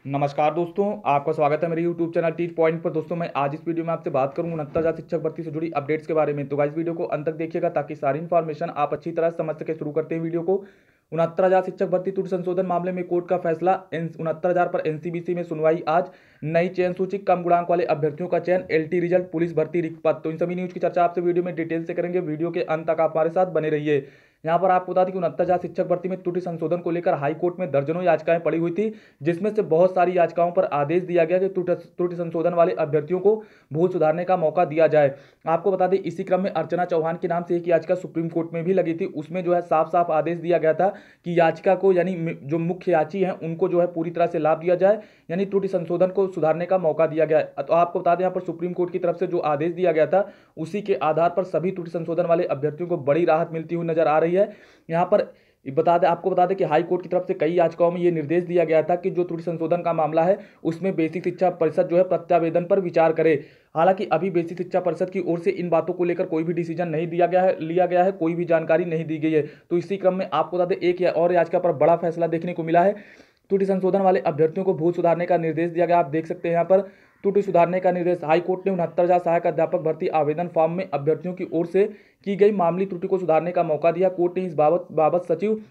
नमस्कार दोस्तों, आपका स्वागत है मेरे यूट्यूब चैनल टीच पॉइंट पर। दोस्तों मैं आज इस वीडियो में आपसे बात करूंगा 69,000 शिक्षक भर्ती से जुड़ी अपडेट्स के बारे में। तो गाइस वीडियो को अंत तक देखिएगा ताकि सारी इन्फॉर्मेशन आप अच्छी तरह से समझ सके। शुरू करते हैं वीडियो को। 69,000 शिक्षक भर्ती त्रुटि संशोधन मामले में कोर्ट का फैसला। 69,000 पर एनसीबीसी में सुनवाई आज। नई चयन सूची, कम गुणांक वाले अभ्यर्थियों का चयन, एलटी रिजल्ट, पुलिस भर्ती रिक्त पद। तो इन सभी न्यूज की चर्चा आपसे वीडियो में डिटेल से करेंगे। वीडियो के अंत तक आप हमारे साथ बने रहिए। यहाँ पर आपको बता दें कि 69,000 शिक्षक भर्ती में त्रुटि संशोधन को लेकर हाई कोर्ट में दर्जनों याचिकाएं पड़ी हुई थी, जिसमें से बहुत सारी याचिकाओं पर आदेश दिया गया कि त्रुटि संशोधन वाले अभ्यर्थियों को भूल सुधारने का मौका दिया जाए। आपको बता दें इसी क्रम में अर्चना चौहान के नाम से एक याचिका सुप्रीम कोर्ट में भी लगी थी। उसमें जो है साफ साफ आदेश दिया गया था कि याचिका को यानी जो मुख्य याची हैं उनको जो है पूरी तरह से लाभ दिया जाए, यानी त्रुटि संशोधन को सुधारने का मौका दिया गया। तो आपको बता दें यहाँ पर सुप्रीम कोर्ट की तरफ से जो आदेश दिया गया था उसी के आधार पर सभी त्रुटि संशोधन वाले अभ्यर्थियों को बड़ी राहत मिलती हुई नजर आ रही है। यहाँ पर आपको बता दें कि हाई कोर्ट की तरफ से कई याचिकाओं में यह निर्देश दिया गया था कि जो त्रुटि संशोधन का मामला है उसमें बेसिक शिक्षा परिषद जो है प्रत्यावेदन पर विचार करे। हालांकि अभी बेसिक शिक्षा परिषद की ओर से इन बातों को लेकर कोई भी डिसीजन नहीं लिया गया है, कोई भी जानकारी नहीं दी गई है। तो इसी क्रम में आपको बता दें एक और याचिका पर बड़ा फैसला देखने को मिला है। त्रुटि संशोधन वाले अभ्यर्थियों को भूल सुधारने का निर्देश दिया गया। आप देख सकते हैं यहाँ पर त्रुटि सुधारने का निर्देश। हाईकोर्ट ने 69,000 सहायक अध्यापक भर्ती आवेदन फॉर्म में अभ्यर्थियों की ओर से की गई मामूली त्रुटि को सुधारने का मौका दिया। कोर्ट ने इस बाबत सचिव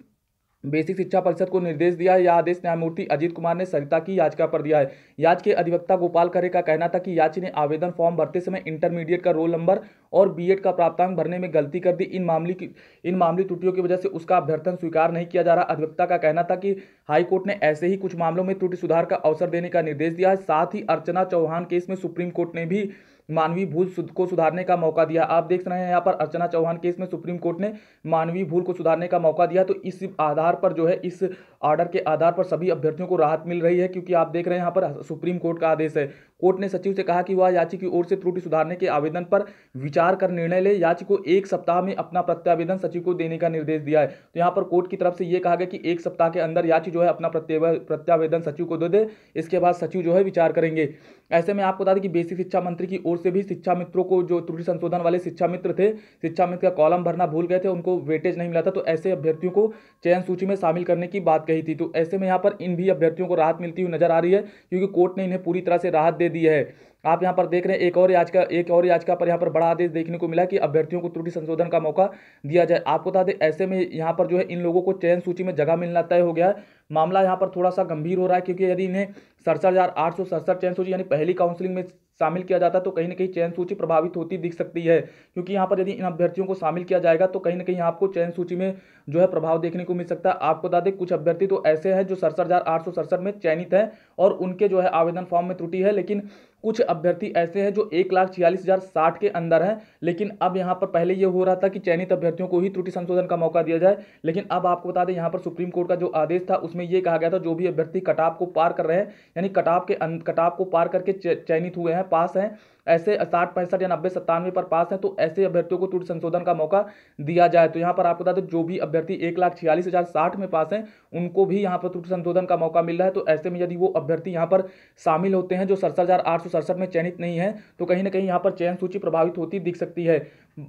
बेसिक शिक्षा परिषद को निर्देश दिया है। यह आदेश न्यायमूर्ति अजीत कुमार ने सरिता की याचिका पर दिया है। याचिका के अधिवक्ता गोपाल खरे का कहना था कि याची ने आवेदन फॉर्म भरते समय इंटरमीडिएट का रोल नंबर और बीएड का प्राप्तांक भरने में गलती कर दी। इन मामूली त्रुटियों की वजह से उसका अभ्यर्थन स्वीकार नहीं किया जा रहा। अधिवक्ता का कहना था कि हाईकोर्ट ने ऐसे ही कुछ मामलों में त्रुटि सुधार का अवसर देने का निर्देश दिया है। साथ ही अर्चना चौहान केस में सुप्रीम कोर्ट ने भी मानवीय भूल को सुधारने का मौका दिया। आप देख रहे हैं यहाँ पर अर्चना चौहान केस में सुप्रीम कोर्ट ने मानवीय भूल को सुधारने का मौका दिया। तो इस आधार पर जो है इस ऑर्डर के आधार पर सभी अभ्यर्थियों को राहत मिल रही है, क्योंकि आप देख रहे हैं यहाँ पर सुप्रीम कोर्ट का आदेश है। कोर्ट ने सचिव से कहा कि वह याची की ओर से त्रुटि सुधारने के आवेदन पर विचार कर निर्णय ले। याची को 1 सप्ताह में अपना प्रत्यावेदन सचिव को देने का निर्देश दिया है। तो यहाँ पर कोर्ट की तरफ से यह कहा गया कि 1 सप्ताह के अंदर याची जो है अपना प्रत्यावेदन सचिव को दे दे। इसके बाद सचिव जो है विचार करेंगे। ऐसे में आपको बता दें कि बेसिक शिक्षा मंत्री की ओर से भी शिक्षा मित्रों को, जो त्रुटि संशोधन वाले शिक्षा मित्र थे, शिक्षा मित्र का कॉलम भरना भूल गए थे, उनको वेटेज नहीं मिला था, तो ऐसे अभ्यर्थियों को चयन सूची में शामिल करने की बात कही थी। तो ऐसे में यहाँ पर इन भी अभ्यर्थियों को राहत मिलती हुई नजर आ रही है, क्योंकि कोर्ट ने इन्हें पूरी तरह से राहत दे दी है। आप यहाँ पर देख रहे हैं एक और याचिका पर यहाँ पर बड़ा आदेश देखने को मिला कि अभ्यर्थियों को त्रुटि संशोधन का मौका दिया जाए। आपको बता दें ऐसे में यहाँ पर जो है इन लोगों को चयन सूची में जगह मिलना तय हो गया है। मामला यहाँ पर थोड़ा सा गंभीर हो रहा है, क्योंकि यदि इन्हें 67,867 चयन सूची यानी पहली काउंसलिंग में शामिल किया जाता है तो कहीं ना कहीं चयन सूची प्रभावित होती दिख सकती है। क्योंकि यहाँ पर यदि इन अभ्यर्थियों को शामिल किया जाएगा तो कहीं ना कहीं आपको चयन सूची में जो है प्रभाव देखने को मिल सकता है। आपको बता दें कुछ अभ्यर्थी तो ऐसे हैं जो 67,867 में चयनित हैं और उनके जो है आवेदन फॉर्म में त्रुटि है, लेकिन कुछ अभ्यर्थी ऐसे हैं जो 1,46,060 के अंदर हैं। लेकिन अब यहाँ पर पहले ये हो रहा था कि चयनित अभ्यर्थियों को ही त्रुटि संशोधन का मौका दिया जाए, लेकिन अब आपको बता दें यहाँ पर सुप्रीम कोर्ट का जो आदेश था उसमें यह कहा गया था जो भी अभ्यर्थी कटाव को पार कर रहे हैं, यानी कटाव को पार करके चयनित हुए हैं, पास हैं, ऐसे 60, 65 या 90, 97 पर पास हैं, तो ऐसे अभ्यर्थियों को त्रुटि संशोधन का मौका दिया जाए। तो यहाँ पर आपको बता दें जो भी अभ्यर्थी 1,46,060 में पास हैं उनको भी यहाँ पर त्रुटि संशोधन का मौका मिल रहा है। तो ऐसे में यदि वो अभ्यर्थी यहाँ पर शामिल होते हैं जो 67,867 में चयनित नहीं है तो कहीं ना कहीं यहाँ पर चयन सूची प्रभावित होती दिख सकती है।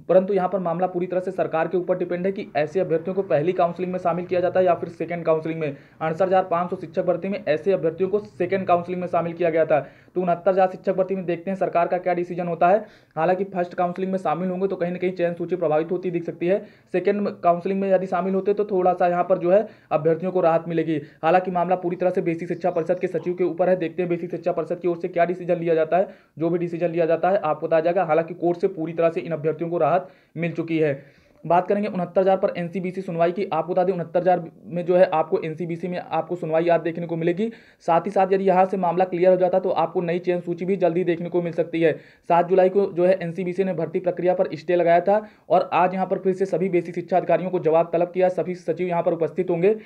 परंतु यहाँ पर मामला पूरी तरह से सरकार के ऊपर डिपेंड है कि ऐसे अभ्यर्थियों को पहली काउंसलिंग में शामिल किया जाता है या फिर सेकंड काउंसलिंग में। 68,500 शिक्षक भर्ती में ऐसे अभ्यर्थियों को सेकंड काउंसलिंग में शामिल किया गया था। तो 69,000 शिक्षक भर्ती में देखते हैं सरकार का क्या डिसीजन होता है। हालांकि फर्स्ट काउंसलिंग में शामिल होंगे तो कहीं ना कहीं चयन सूची प्रभावित होती दिख सकती है। सेकंड काउंसलिंग में यदि शामिल होते तो थोड़ा सा यहाँ पर जो है अभ्यर्थियों को राहत मिलेगी। हालांकि मामला पूरी तरह से बेसिक शिक्षा परिषद के सचिव के ऊपर है। देखते हैं बेसिक शिक्षा परिषद की ओर से क्या डिसीजन लिया जाता है। जो भी डिसीजन लिया जाता है आपको बताया जाएगा। हालांकि कोर्ट से पूरी तरह से इन अभ्यर्थियों को राहत मिल चुकी है। बात करेंगे 69,000 पर एनसीबीसी सुनवाई की। आपको बता दें 69,000 में जो है आपको एनसीबीसी में आपको सुनवाई आज देखने को मिलेगी। साथ ही साथ यदि यहाँ से मामला क्लियर हो जाता तो आपको नई चयन सूची भी जल्दी देखने को मिल सकती है। 7 जुलाई को जो है एनसीबीसी ने भर्ती प्रक्रिया पर स्टे लगाया था और आज यहाँ पर फिर से सभी बेसिक शिक्षा अधिकारियों को जवाब तलब किया। सभी सचिव यहाँ पर उपस्थित होंगे।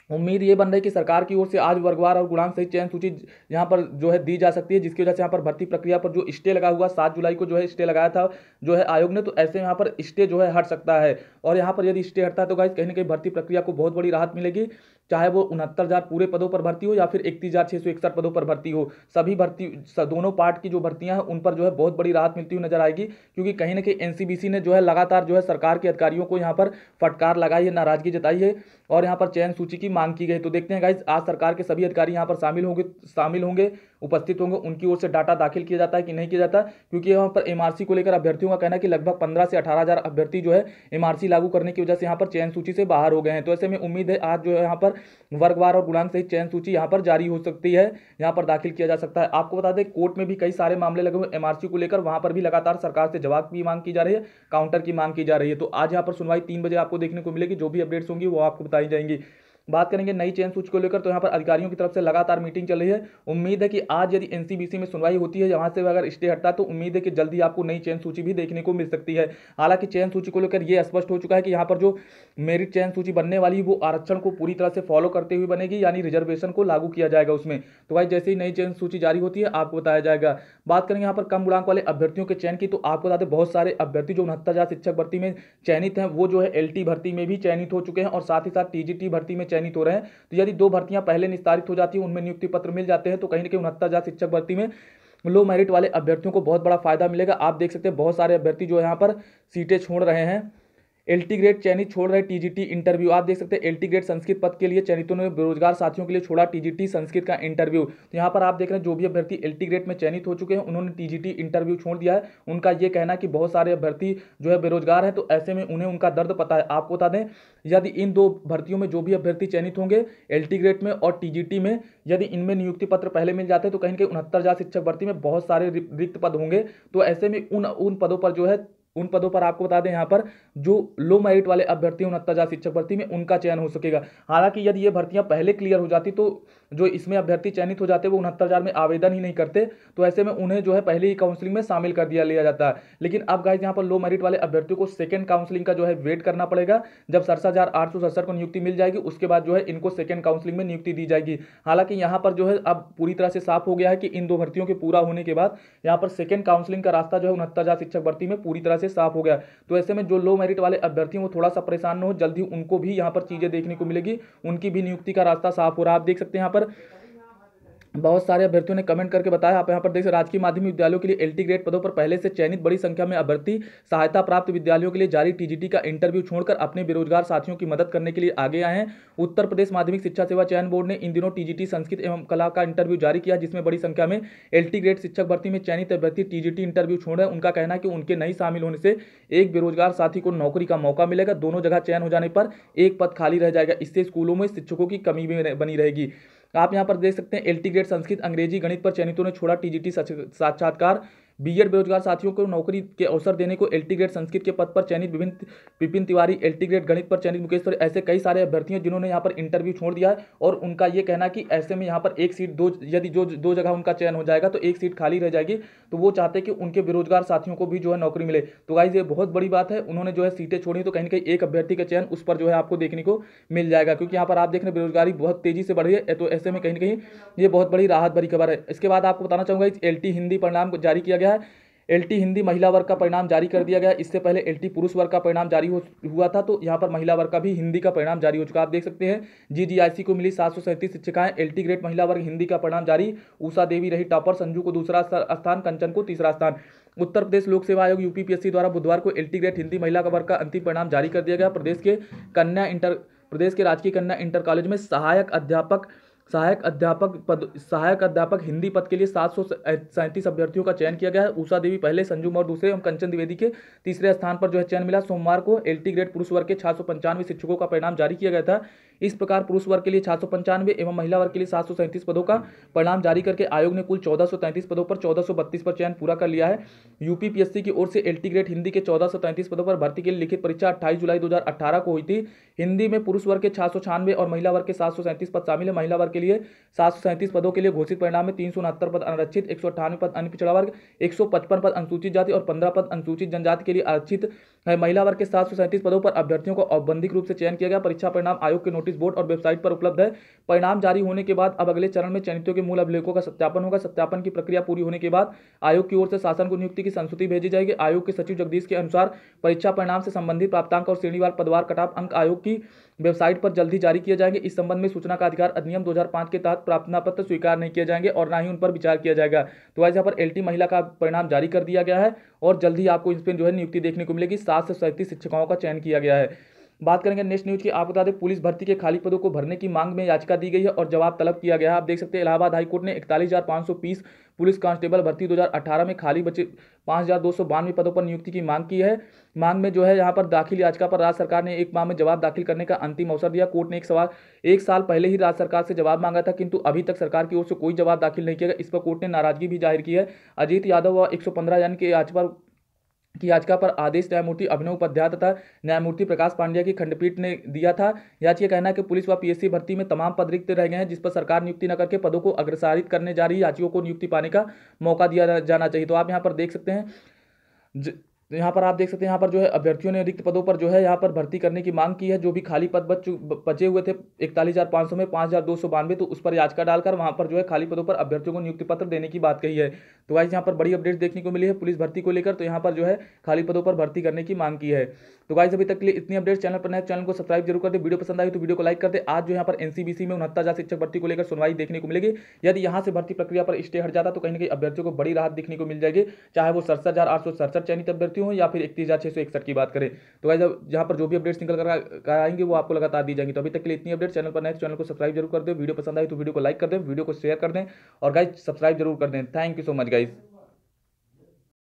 उम्मीद ये बन रही है कि सरकार की ओर से आज वर्गवार और गुणांक सहित चयन सूची यहाँ पर जो है दी जा सकती है, जिसकी वजह से यहाँ पर भर्ती प्रक्रिया पर जो स्टे लगा हुआ 7 जुलाई को जो है स्टे लगाया था जो है आयोग ने, तो ऐसे यहाँ पर स्टे जो है हट सकता है। और यहाँ पर यदि स्टे हटता है तो गाइस कहीं ना कहीं भर्ती प्रक्रिया को बहुत बड़ी राहत मिलेगी। चाहे वो 69,000 पूरे पदों पर भर्ती हो या फिर 31,661 पदों पर भर्ती हो, सभी भर्ती दोनों पार्ट की जो भर्तियां हैं उन पर जो है बहुत बड़ी राहत मिलती हुई नजर आएगी, क्योंकि कहीं ना कहीं एनसीबीसी ने जो है लगातार जो है सरकार के अधिकारियों को यहाँ पर फटकार लगाई है, नाराजगी जताई है और यहाँ पर चयन सूची की मांग की गई। तो देखते हैं गाइस, आज सरकार के सभी अधिकारी यहाँ पर शामिल होंगे, उपस्थित होंगे, उनकी ओर से डाटा दाखिल किया जाता है कि नहीं किया जाता, क्योंकि यहाँ पर एमआरसी को लेकर अभ्यर्थियों का कहना है कि लगभग 15 से 18,000 अभ्यर्थी जो है एमआरसी लागू करने की वजह से यहाँ पर चयन सूची से बाहर हो गए हैं। तो ऐसे में उम्मीद है आज जो है यहाँ पर वर्गवार और गुणांक सहित चयन सूची यहाँ पर जारी हो सकती है, यहाँ पर दाखिल किया जा सकता है। आपको बता दें, कोर्ट में भी कई सारे मामले लगे हुए एमआरसी को लेकर, वहां पर भी लगातार सरकार से जवाब की मांग की जा रही है, काउंटर की मांग की जा रही है। तो आज यहाँ पर सुनवाई 3 बजे आपको देखने को मिलेगी, जो भी अपडेट्स होंगी वो आपको बताई जाएंगी। बात करेंगे नई चयन सूची को लेकर, तो यहाँ पर अधिकारियों की तरफ से लगातार मीटिंग चल रही है। उम्मीद है कि आज यदि एनसीबीसी में सुनवाई होती है, यहाँ से अगर स्टे हटता है, तो उम्मीद है कि जल्दी आपको नई चयन सूची भी देखने को मिल सकती है। हालांकि चयन सूची को लेकर यह स्पष्ट हो चुका है कि यहाँ पर जो मेरिट चयन सूची बनने वाली है वो आरक्षण को पूरी तरह से फॉलो करते हुए बनेगी, यानी रिजर्वेशन को लागू किया जाएगा उसमें। तो भाई जैसे ही नई चयन सूची जारी होती है आपको बताया जाएगा। बात करेंगे यहाँ पर कम गुणांक वाले अभ्यर्थियों के चयन की, तो आपको बता दें बहुत सारे अभ्यर्थी जो 69,000 शिक्षक भर्ती में चयनित हैं वो जो है एलटी भर्ती में भी चयनित हो चुके हैं और साथ ही साथ टीजीटी भर्ती में चयनित हो रहे हैं। तो यदि 2 भर्तियां पहले निस्तारित हो जाती हैं, उनमें नियुक्ति पत्र मिल जाते हैं, तो कहीं ना कहीं 69,000 शिक्षक भर्ती में लो मेरिट वाले अभ्यर्थियों को बहुत बड़ा फायदा मिलेगा। आप देख सकते हैं बहुत सारे अभ्यर्थी जो यहाँ पर सीटें छोड़ रहे हैं, एलटी ग्रेड चयनित छोड़ रहे टीजीटी इंटरव्यू। आप देख सकते हैं एलटी ग्रेड संस्कृत पद के लिए चयनितों ने बेरोजगार साथियों के लिए छोड़ा टीजीटी संस्कृत का इंटरव्यू। तो यहाँ पर आप देख रहे हैं जो भी अभ्यर्थी एलटी ग्रेड में चयनित हो चुके हैं उन्होंने टीजीटी इंटरव्यू छोड़ दिया है। उनका ये कहना है कि बहुत सारे अभ्यर्थी जो है बेरोजगार हैं, तो ऐसे में उन्हें उनका दर्द पता है। आपको बता दें, यदि इन 2 भर्तियों में जो भी अभ्यर्थी चयनित होंगे एलटी ग्रेड में और टीजीटी में, यदि इनमें नियुक्ति पत्र पहले मिल जाते हैं, तो कहीं ना कहीं 69,000 शिक्षक भर्ती में बहुत सारे रिक्त पद होंगे। तो ऐसे में उन पदों पर जो है, उन पदों पर आपको बता दें यहाँ पर जो लो मेरिट वाले अभ्यर्थी 69,000 शिक्षक भर्ती में उनका चयन हो सकेगा। हालांकि यदि ये भर्तियां पहले क्लियर हो जाती तो जो इसमें अभ्यर्थी चयनित हो जाते वो 69,000 में आवेदन ही नहीं करते, तो ऐसे में उन्हें जो है पहले ही काउंसलिंग में शामिल कर लिया जाता है। लेकिन अब गाइस यहाँ पर लो मेरिट वाले अभ्यर्थियों को सेकंड काउंसलिंग का जो है वेट करना पड़ेगा। जब 67,867 को नियुक्ति मिल जाएगी उसके बाद जो है इनको सेकंड काउंसलिंग में नियुक्ति दी जाएगी। हालांकि यहाँ पर जो है अब पूरी तरह से साफ हो गया है कि इन 2 भर्तियों के पूरा होने के बाद यहाँ पर सेकंड काउंसलिंग का रास्ता जो है 69,000 शिक्षक भर्ती में पूरी तरह से साफ हो गया। तो ऐसे में जो लो मेरिट वाले अभ्यर्थी वो थोड़ा सा परेशान न हो, जल्दी उनको भी यहाँ पर चीजें देखने को मिलेगी, उनकी भी नियुक्ति का रास्ता साफ हो रहा है। आप देख सकते हैं यहाँ पर बहुत सारे अभ्यर्थियों ने कमेंट करके बताया। आप यहाँ पर देख सकते राजकीय माध्यमिक विद्यालयों के लिए एलटी ग्रेड पदों पर पहले से चयनित बड़ी संख्या में अभ्यर्थी सहायता प्राप्त विद्यालयों के लिए जारी टीजीटी का इंटरव्यू छोड़कर अपने बेरोजगार साथियों की मदद करने के लिए आगे आए हैं। उत्तर प्रदेश माध्यमिक शिक्षा सेवा चयन बोर्ड ने इन दिनों टीजीटी संस्कृत एवं कला का इंटरव्यू जारी किया, जिसमें बड़ी संख्या में एलटी ग्रेड शिक्षक भर्ती में चयनित अभ्यर्थी टीजीटी इंटरव्यू छोड़ रहे हैं। उनका कहना है कि उनके नहीं शामिल होने से एक बेरोजगार साथी को नौकरी का मौका मिलेगा, दोनों जगह चयन हो जाने पर एक पद खाली रह जाएगा। इससे स्कूलों में शिक्षकों की कमी भी बनी रहेगी। आप यहां पर देख सकते हैं एलटी ग्रेड संस्कृत अंग्रेजी गणित पर चयनितों ने छोड़ा टीजीटी साक्षात्कार। बीएड बेरोजगार साथियों को नौकरी के अवसर देने को एलटी ग्रेड संस्कृत के पद पर चयनित विपिन तिवारी, एलटी ग्रेड गणित पर चयनित मुकेश, ऐसे कई सारे अभ्यर्थी हैं जिन्होंने यहाँ पर इंटरव्यू छोड़ दिया है। और उनका ये कहना कि ऐसे में यहाँ पर एक सीट यदि दो जगह उनका चयन हो जाएगा तो एक सीट खाली रह जाएगी, तो वो चाहते हैं कि उनके बेरोजगार साथियों को भी जो है नौकरी मिले। तो गाइस ये बहुत बड़ी बात है, उन्होंने जो है सीटें छोड़ी, तो कहीं ना कहीं एक अभ्यर्थी का चयन उस पर जो है आपको देखने को मिल जाएगा, क्योंकि यहाँ पर आप देख रहे हैं बेरोजगारी बहुत तेजी से बढ़ रही है। तो ऐसे में कहीं ना कहीं ये बहुत बड़ी राहत भरी खबर है। इसके बाद आपको बताना चाहूंगा एलटी हिंदी परिणाम जारी किया गया है। एलटी हिंदी महिला वर्ग का परिणाम जारी कर दिया गया। इससे पहले एलटी पुरुष वर्ग का परिणाम जारी हुआ था, तो यहाँ पर महिला वर्ग का भी हिंदी का परिणाम जारी हो चुका। आप देख सकते हैं जीजीआईसी को मिली 737 शिक्षिकाएं। एलटी ग्रेड महिला वर्ग हिंदी का परिणाम जारी। उषा देवी रही टॉपर, संजू को दूसरा स्थान, कंचन को तीसरा स्थान। उत्तर प्रदेश लोक सेवा आयोग यूपीपीएससी द्वारा बुधवार को एलटी ग्रेड हिंदी महिला का वर्ग का अंतिम परिणाम जारी कर दिया गया। प्रदेश के राजकीय कन्या इंटर कॉलेज में सहायक अध्यापक हिंदी पद के लिए 737 अभ्यर्थियों का चयन किया गया है। उषा देवी पहले, संजू मौर्य दूसरे एवं कंचन द्विवेदी के तीसरे स्थान पर जो है चयन मिला। सोमवार को एलटी ग्रेड पुरुष वर्ग के 695 शिक्षकों का परिणाम जारी किया गया था। इस प्रकार पुरुष वर्ग के लिए 695 एवं महिला वर्ग के लिए 737 पदों का परिणाम जारी करके आयोग ने कुल 1433 पदों पर 1432 पर चयन पूरा कर लिया है। यूपीपीएससी की ओर से एलटी ग्रेड हिंदी के 1433 पदों पर भर्ती के लिए लिखित परीक्षा 28 जुलाई 2018 को हुई थी। हिंदी में पुरुष वर्ग के 696 और महिला वर्ग के 737 पद शामिल है। महिला वर्ग के लिए 737 पदों के लिए घोषित परिणाम में 369 पद अनारक्षित, 198 पद अन्य पिछड़ा वर्ग, 155 पद अनुसूचित जाति और 15 पद अनुसूचित जनजाति के लिए आरक्षित है। महिला वर्ग के 737 पदों पर अभ्यर्थियों को औपबंधिक रूप से चयन किया गया। परीक्षा परिणाम आयोग के नोटिस बोर्ड और वेबसाइट पर उपलब्ध है। परिणाम जारी होने के बाद अब अगले चरण में चयनितों के मूल अभिलेखों का सत्यापन होगा। सत्यापन की प्रक्रिया पूरी होने के बाद आयोग की ओर से शासन को नियुक्ति की संस्तुति भेजी जाएगी। आयोग के सचिव जगदीश के अनुसार परीक्षा परिणाम से संबंधित प्राप्तांक और श्रेणीवार पदवार कटाव अंक आयोग की वेबसाइट पर जल्द ही जारी किए जाएंगे। इस संबंध में सूचना का अधिकार अधिनियम 2005 के तहत प्रार्थना पत्र स्वीकार नहीं किए जाएंगे और ना ही उन पर विचार किया जाएगा। तो गाइस यहाँ पर एलटी महिला का परिणाम जारी कर दिया गया है और जल्द ही आपको इस पर जो है नियुक्ति देखने को मिलेगी। 7 से 37 शिक्षकों का चयन किया गया है। बात करेंगे नेक्स्ट न्यूज की। आपको बता दें, पुलिस भर्ती के खाली पदों को भरने की मांग में याचिका दी गई है और जवाब तलब किया गया है। आप देख सकते हैं इलाहाबाद हाईकोर्ट ने 41,530 पुलिस कांस्टेबल भर्ती 2018 में खाली बचे 5,292 पदों पर नियुक्ति की मांग की है। मांग में जो है यहाँ पर दाखिल याचिका पर राज्य सरकार ने 1 माह में जवाब दाखिल करने का अंतिम अवसर दिया। कोर्ट ने एक साल पहले ही राज्य सरकार से जवाब मांगा था, किंतु अभी तक सरकार की ओर से कोई जवाब दाखिल नहीं किया गया। इस पर कोर्ट ने नाराजगी भी जाहिर की है। अजीत यादव व 115 जन की याचिका पर आदेश न्यायमूर्ति अभिनव उपाध्याय तथा न्यायमूर्ति प्रकाश पांड्या की खंडपीठ ने दिया था। याचिका कहना है कि पुलिस व पीएससी भर्ती में तमाम पद रिक्त रह गए हैं, जिस पर सरकार नियुक्ति न करके पदों को अग्रसारित करने जा रही है। याचिकों को नियुक्ति पाने का मौका दिया जाना चाहिए। तो आप यहाँ पर देख सकते हैं यहाँ पर जो है अभ्यर्थियों ने रिक्त पदों पर जो है यहाँ पर भर्ती करने की मांग की है। जो भी खाली पद बचे हुए थे 41,500 में 5,292, तो उस पर याचिका डालकर वहां पर जो है खाली पदों पर अभ्यर्थियों को नियुक्ति पत्र देने की बात कही है। तो गाइस यहाँ पर बड़ी अपडेट देखने को मिली है पुलिस भर्ती को लेकर। तो यहाँ पर जो है खाली पदों पर भर्ती करने की मांग की है। तो गाइस अभी तक के लिए इतनी अपडेट। चैनल पर नए चैनल को सब्सक्राइब जरूर कर दे। वीडियो पसंद आई तो वीडियो को लाइक कर दे। आज जो यहाँ पर एनसीबीसी में 69,000 शिक्षक भर्ती को लेकर सुनवाई देखने को मिलेगी। यदि यहाँ से भर्ती प्रक्रिया पर स्टे हट जाता तो कहीं ना कहीं अभ्यर्थियों को बड़ी राहत देखने को मिल जाएगी, चाहे वो 67,867 चयनित अभ्यर्थी हो या फिर 31,661 की बात करें। तो गाइस यहाँ पर जो भी अपडेट्स निकल कर आएंगे वो आपको लगातार दी जाएंगी। तो अभी तक के लिए इतनी अपडेट। चैनल पर नए चैनल को सब्सक्राइब जरूर कर दे। वीडियो पसंद आई तो वीडियो को लाइक कर दें, वीडियो को शेयर कर दें और गाइस सब्सक्राइब जरूर कर दें। Thank you so much guys.